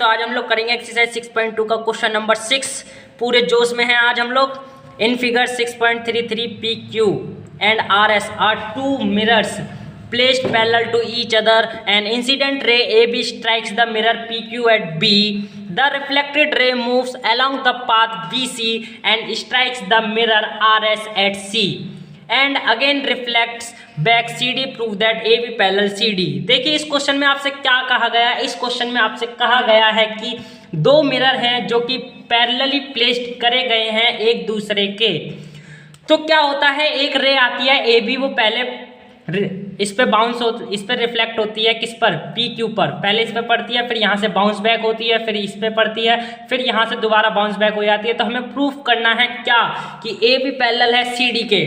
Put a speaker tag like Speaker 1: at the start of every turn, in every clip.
Speaker 1: तो आज हम लोग करेंगे एक्सरसाइज 6.2 का क्वेश्चन नंबर 6। पूरे जोश में हैं आज हम लोग। In figure 6.33 PQ and RS are two mirrors placed parallel to each other. An incident ray AB strikes the mirror PQ at B. The reflected ray moves along the path BC and strikes the mirror RS at C. And again reflects back CD prove that AB parallel CD। देखिए इस question में आपसे क्या कहा गया है। इस question में आपसे कहा गया है कि दो मिरर हैं जो कि पैरेलली प्लेस्ड करे गए हैं एक दूसरे के। तो क्या होता है, एक रे आती है AB, वो पहले इस पे बाउंस होती, इस पे रिफ्लेक्ट होती है, किस पर, PQ पर। पहले इस पे पड़ती है, फिर यहाँ से बाउंस बैक होती है, फिर इस पे पड़ती है, फिर यहाँ से दोबारा बाउंस बैक हो जाती है। तो हमें प्रूफ करना है क्या कि AB पैरेलल है CD के।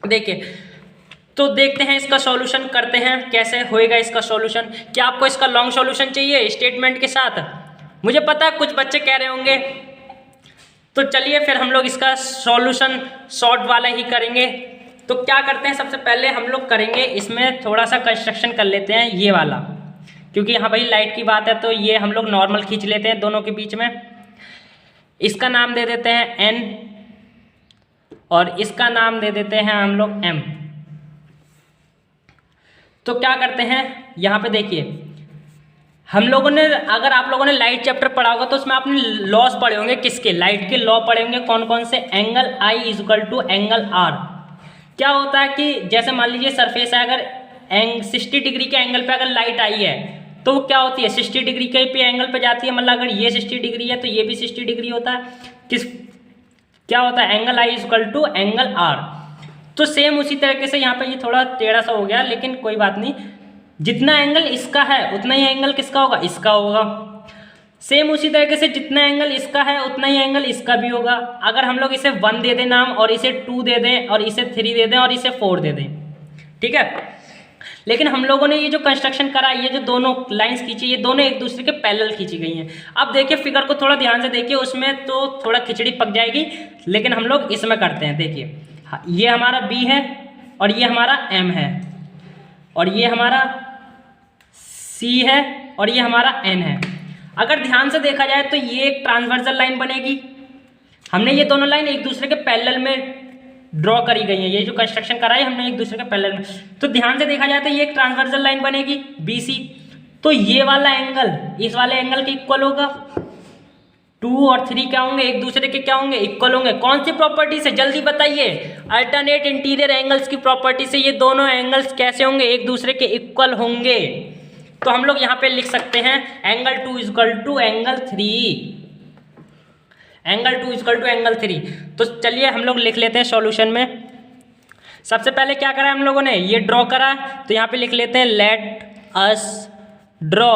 Speaker 1: देखिए तो देखते हैं इसका सॉल्यूशन करते हैं, कैसे होएगा इसका सॉल्यूशन। क्या आपको इसका लॉन्ग सॉल्यूशन चाहिए स्टेटमेंट के साथ? मुझे पता है कुछ बच्चे कह रहे होंगे, तो चलिए फिर हम लोग इसका सॉल्यूशन शॉर्ट वाला ही करेंगे। तो क्या करते हैं, सबसे पहले हम लोग करेंगे इसमें थोड़ा सा कंस्ट्रक्शन कर लेते हैं ये वाला, क्योंकि यहाँ भाई लाइट की बात है तो ये हम लोग नॉर्मल खींच लेते हैं दोनों के बीच में। इसका नाम दे देते हैं N और इसका नाम दे देते हैं हम लोग M। तो क्या करते हैं, यहाँ पे देखिए हम लोगों ने, अगर आप लोगों ने लाइट चैप्टर पढ़ा होगा तो उसमें आपने लॉस पढ़े होंगे। किसके? लाइट के लॉ पढ़े होंगे। कौन कौन से? Angle I equal to angle R। क्या होता है कि जैसे मान लीजिए सरफेस है, अगर 60 डिग्री के एंगल पे अगर लाइट आई है तो क्या होती है, 60 डिग्री के पे एंगल पे जाती है। मतलब अगर ये 60 डिग्री है तो ये भी 60 डिग्री होता है। क्या होता है, angle I equal to angle R। तो सेम उसी तरीके से यहाँ पे ये थोड़ा टेढ़ा सा हो गया, लेकिन कोई बात नहीं। जितना एंगल इसका है उतना ही एंगल किसका होगा, इसका होगा। सेम उसी तरीके से जितना एंगल इसका है उतना ही एंगल इसका भी होगा। अगर हम लोग इसे 1 दे दें नाम, और इसे 2 दे दें, और इसे 3 दे दें, और इसे 4 दे दें, ठीक है। लेकिन हम लोगों ने ये जो कंस्ट्रक्शन करा, ये जो दोनों लाइंस खींची, ये दोनों एक दूसरे के पैरेलल खींची गई हैं। अब देखिए फिगर को थोड़ा ध्यान से देखिए, उसमें तो थोड़ा खिचड़ी पक जाएगी, लेकिन हम लोग इसमें करते हैं। देखिए ये हमारा B है, और ये हमारा M है, और ये हमारा C है, और ये हमारा N है। अगर ध्यान से देखा जाए तो ये एक ट्रांसवर्सल लाइन बनेगी। हमने ये दोनों लाइन एक दूसरे के पैरेलल में ड्रॉ करी गई है। ये जो कंस्ट्रक्शन करा है हमने एक दूसरे के पैरेलल में, तो ध्यान से देखा जाए तो ये एक ट्रांसवर्सल लाइन बनेगी BC। तो ये वाला एंगल इस वाले एंगल के इक्वल होगा। 2 और 3 क्या होंगे, एक दूसरे के क्या होंगे, इक्वल होंगे। कौन सी प्रॉपर्टी से, जल्दी बताइए। अल्टरनेट इंटीरियर एंगल्स की प्रॉपर्टी से ये दोनों एंगल्स कैसे होंगे, एक दूसरे के इक्वल होंगे। तो हम लोग यहाँ पे लिख सकते हैं angle 2 equal to angle 3। Angle 2 equal to angle 3। तो चलिए हम लोग लिख लेते हैं सॉल्यूशन में। सबसे पहले क्या करा हम लोगों ने, ये ड्रॉ करा, तो यहाँ पे लिख लेते हैं let us draw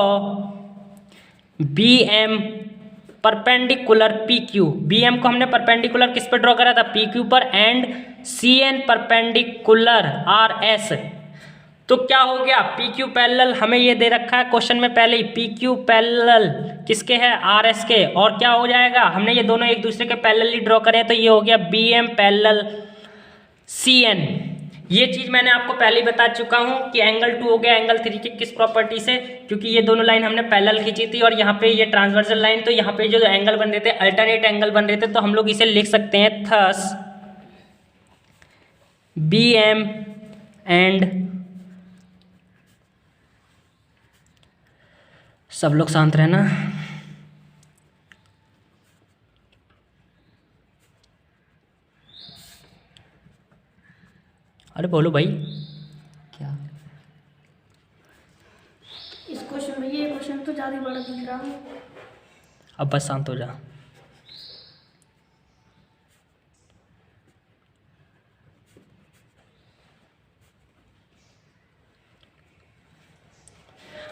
Speaker 1: BM perpendicular PQ। BM को हमने परपेंडिकुलर किस पर ड्रॉ करा था, PQ पर, एंड CN परपेंडिकुलर RS। तो क्या हो गया, PQ पैरेलल, हमें ये दे रखा है क्वेश्चन में पहले ही, PQ पैरेलल किसके है, RS के। और क्या हो जाएगा, हमने ये दोनों एक दूसरे के पैरेलली ड्रॉ करे हैं, तो ये हो गया BM पैरेलल CN। ये चीज़ मैंने आपको पहले ही बता चुका हूँ कि एंगल 2 हो गया एंगल 3 की किस प्रॉपर्टी से, क्योंकि ये दोनों लाइन हमने पैरेलल खींची थी, और यहाँ पे ये ट्रांसवर्सल लाइन, तो यहाँ पे जो एंगल बन रहे थे अल्टरनेट एंगल बन रहे थे, तो हम लोग इसे लिख सकते हैं थस BM एंड, सब लोग शांत रहना। अरे बोलो भाई क्या
Speaker 2: इस क्वेश्चन में, ये क्वेश्चन तो ज़्यादा बड़ा दिख रहा है।
Speaker 1: अब बस शांत हो जा।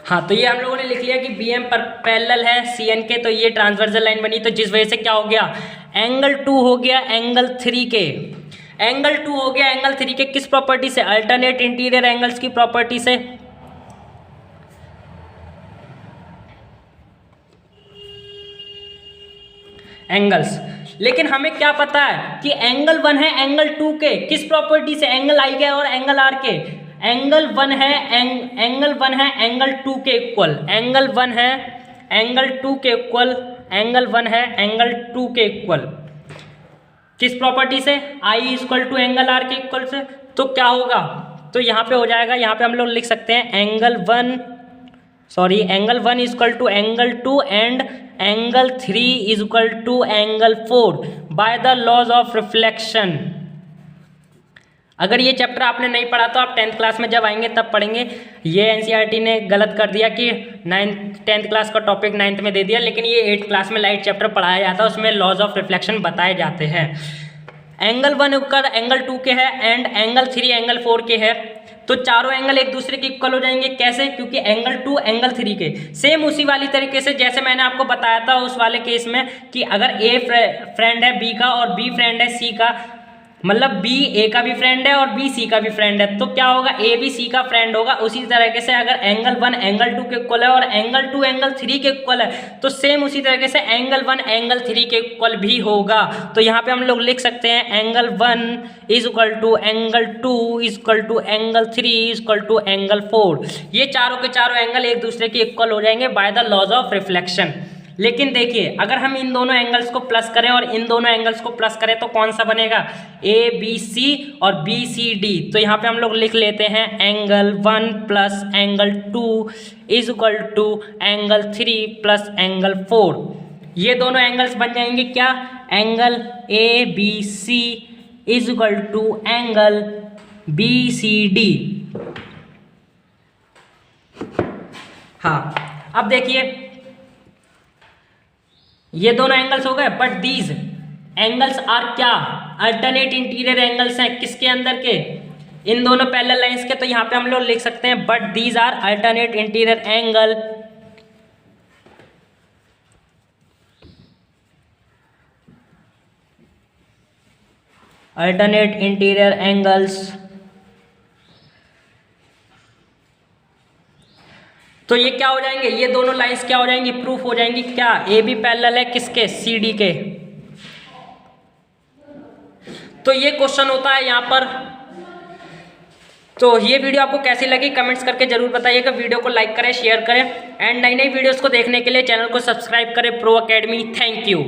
Speaker 1: हाँ, तो ये हम लोगों ने लिख लिया कि BM पर पैरेलल है CN के, तो ये ट्रांसवर्सल लाइन बनी। तो जिस वजह से क्या हो गया, एंगल 2 हो गया एंगल 3 के। एंगल 2 हो गया एंगल 3 के किस प्रॉपर्टी से, अल्टरनेट इंटीरियर एंगल्स की प्रॉपर्टी से। एंगल्स, लेकिन हमें क्या पता है कि एंगल 1 है एंगल 2 के किस प्रॉपर्टी से, एंगल I के और एंगल R के। एंगल 1 है एंगल 2 के इक्वल, एंगल 1 है एंगल 2 के इक्वल, एंगल 1 है एंगल 2 के इक्वल, किस प्रॉपर्टी से, I equal to angle R के इक्वल से। तो क्या होगा, तो यहाँ पे हो जाएगा, यहाँ पे हम लोग लिख सकते हैं angle 1 equal to angle 2 and angle 3 equal to angle 4 by the laws of reflection. अगर ये चैप्टर आपने नहीं पढ़ा तो आप 10th क्लास में जब आएंगे तब पढ़ेंगे। ये एनसीईआरटी ने गलत कर दिया कि 10th क्लास का टॉपिक 9th में दे दिया, लेकिन ये 8th क्लास में लाइट चैप्टर पढ़ाया जाता है, उसमें लॉज ऑफ रिफ्लेक्शन बताए जाते हैं। एंगल 1 इक्वल एंगल 2 के है एंड एंगल 3 एंगल 4 के है, तो चारों एंगल एक दूसरे के इक्वल हो जाएंगे। कैसे, क्योंकि एंगल 2 एंगल 3 के सेम उसी वाली तरीके से जैसे मैंने आपको बताया था उस वाले केस में कि अगर ए फ्रेंड है बी का और बी फ्रेंड है सी का, मतलब बी ए का भी फ्रेंड है और बी सी का भी फ्रेंड है, तो क्या होगा, ए भी सी का फ्रेंड होगा। उसी तरीके से अगर एंगल 1 एंगल 2 के इक्वल है और एंगल 2 एंगल 3 के इक्वल है, तो सेम उसी तरीके से एंगल 1 एंगल 3 के इक्वल भी होगा। तो यहाँ पे हम लोग लिख सकते हैं angle 1 is equal to angle 2 is equal to angle 3 is equal to angle 4। ये चारों के चारों एंगल एक दूसरे के इक्वल हो जाएंगे by the laws of reflection. लेकिन देखिए, अगर हम इन दोनों एंगल्स को प्लस करें और इन दोनों एंगल्स को प्लस करें तो कौन सा बनेगा, ए बी सी और बी सी डी। तो यहाँ पे हम लोग लिख लेते हैं angle 1 plus angle 2 is equal to angle 3 plus angle 4। ये दोनों एंगल्स बन जाएंगे क्या, angle A B C is equal to angle B C D. हाँ, अब देखिए ये दोनों एंगल्स हो गए, बट दीज एंगल्स आर क्या, अल्टरनेट इंटीरियर एंगल्स हैं, किसके अंदर के, इन दोनों पैरेलल लाइंस के। तो यहाँ पे हम लोग लिख सकते हैं but these are alternate interior angle, alternate interior angles. तो ये क्या हो जाएंगे, ये दोनों लाइंस क्या हो जाएंगी, प्रूफ हो जाएंगी क्या, ए बी पैरेलल है किसके, सी डी के। तो ये क्वेश्चन होता है यहाँ पर। तो ये वीडियो आपको कैसी लगी कमेंट्स करके जरूर बताइएगा। वीडियो को लाइक करें, शेयर करें एंड नई नई वीडियोस को देखने के लिए चैनल को सब्सक्राइब करें प्रो एकेडमी। Thank you.